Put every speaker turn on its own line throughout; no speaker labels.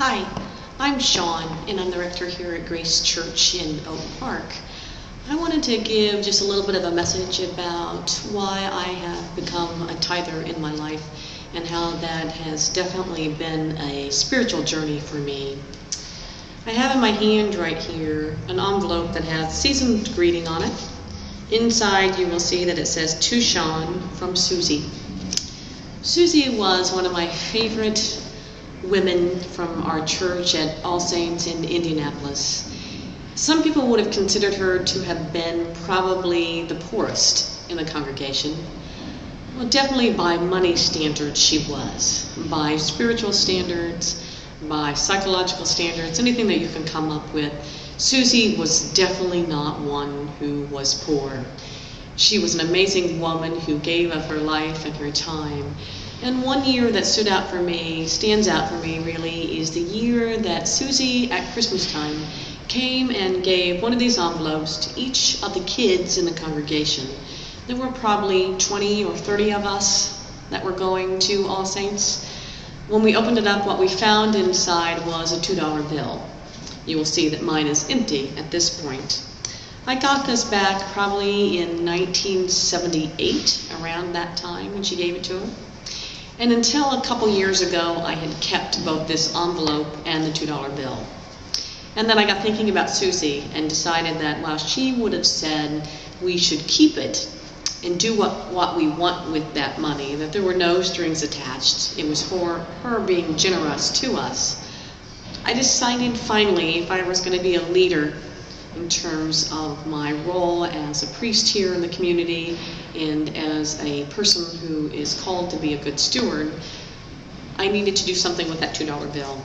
Hi, I'm Shawn, and I'm the rector here at Grace Church in Oak Park. I wanted to give just a little bit of a message about why I have become a tither in my life and how that has definitely been a spiritual journey for me. I have in my hand right here an envelope that has seasoned greeting on it. Inside you will see that it says, "To Shawn from Susie." Susie was one of my favorite women from our church at All Saints in Indianapolis. Some people would have considered her to have been probably the poorest in the congregation. Well, definitely by money standards she was. By spiritual standards, by psychological standards, anything that you can come up with, Susie was definitely not one who was poor. She was an amazing woman who gave of her life and her time. And one year that stands out for me really, is the year that Susie at Christmas time came and gave one of these envelopes to each of the kids in the congregation. There were probably 20 or 30 of us that were going to All Saints. When we opened it up, what we found inside was a $2 bill. You will see that mine is empty at this point. I got this back probably in 1978, around that time when she gave it to him. And until a couple years ago, I had kept both this envelope and the $2 bill. And then I got thinking about Susie and decided that while she would have said we should keep it and do what we want with that money, that there were no strings attached, it was for her being generous to us, I decided finally, if I was going to be a leader in terms of my role as a priest here in the community and as a person who is called to be a good steward, I needed to do something with that $2 bill.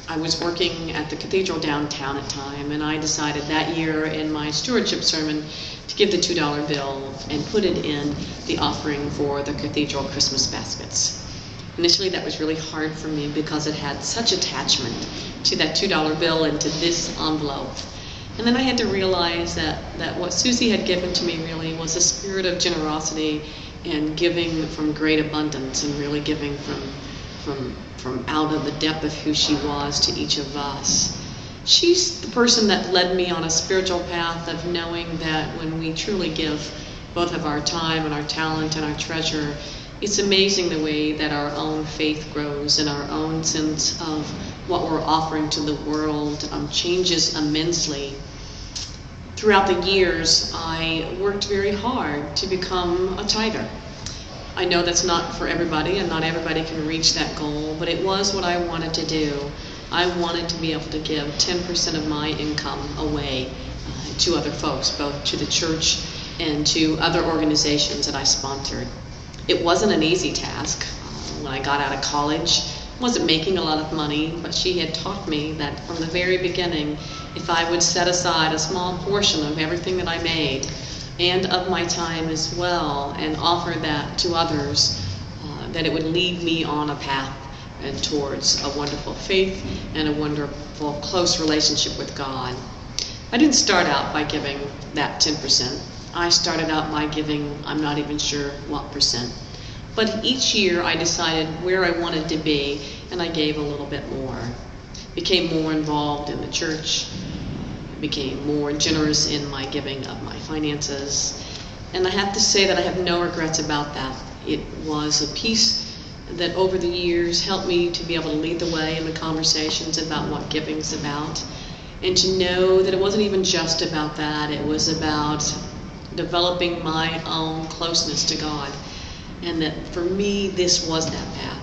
I was working at the cathedral downtown at the time, and I decided that year in my stewardship sermon to give the $2 bill and put it in the offering for the cathedral Christmas baskets. Initially that was really hard for me because it had such attachment to that $2 bill and to this envelope. And then I had to realize that what Susie had given to me really was a spirit of generosity and giving from great abundance and really giving from out of the depth of who she was to each of us. She's the person that led me on a spiritual path of knowing that when we truly give both of our time and our talent and our treasure, it's amazing the way that our own faith grows and our own sense of what we're offering to the world changes immensely. Throughout the years, I worked very hard to become a tither. I know that's not for everybody, and not everybody can reach that goal, but it was what I wanted to do. I wanted to be able to give 10% of my income away to other folks, both to the church and to other organizations that I sponsored. It wasn't an easy task. When I got out of college, I wasn't making a lot of money, but she had taught me that from the very beginning, if I would set aside a small portion of everything that I made and of my time as well and offer that to others, that it would lead me on a path towards a wonderful faith and a wonderful close relationship with God. I didn't start out by giving that 10%. I started out by giving, I'm not even sure what percent. But each year I decided where I wanted to be, and I gave a little bit more. Became more involved in the church, became more generous in my giving of my finances. And I have to say that I have no regrets about that. It was a piece that over the years helped me to be able to lead the way in the conversations about what giving's about. And to know that it wasn't even just about that, it was about developing my own closeness to God, and that for me this was that path.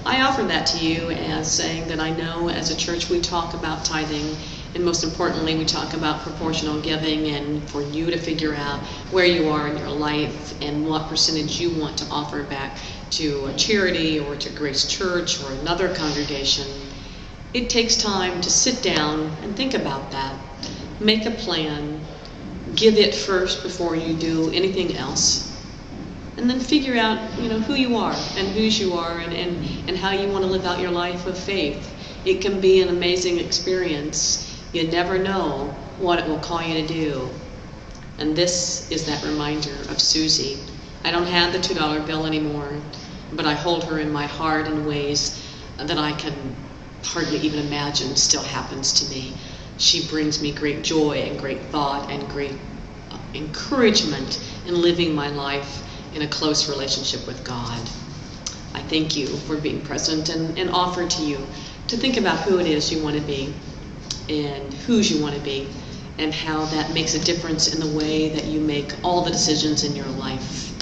I offer that to you as saying that I know as a church we talk about tithing, and most importantly we talk about proportional giving, and for you to figure out where you are in your life and what percentage you want to offer back to a charity or to Grace Church or another congregation. It takes time to sit down and think about that, make a plan, give it first before you do anything else, and then figure out who you are and whose you are and how you want to live out your life of faith. It can be an amazing experience. You never know what it will call you to do. And this is that reminder of Susie. I don't have the $2 bill anymore, but I hold her in my heart in ways that I can hardly even imagine still happens to me. She brings me great joy and great thought and great encouragement in living my life in a close relationship with God. I thank you for being present and offer to you to think about who it is you want to be and whose you want to be and how that makes a difference in the way that you make all the decisions in your life.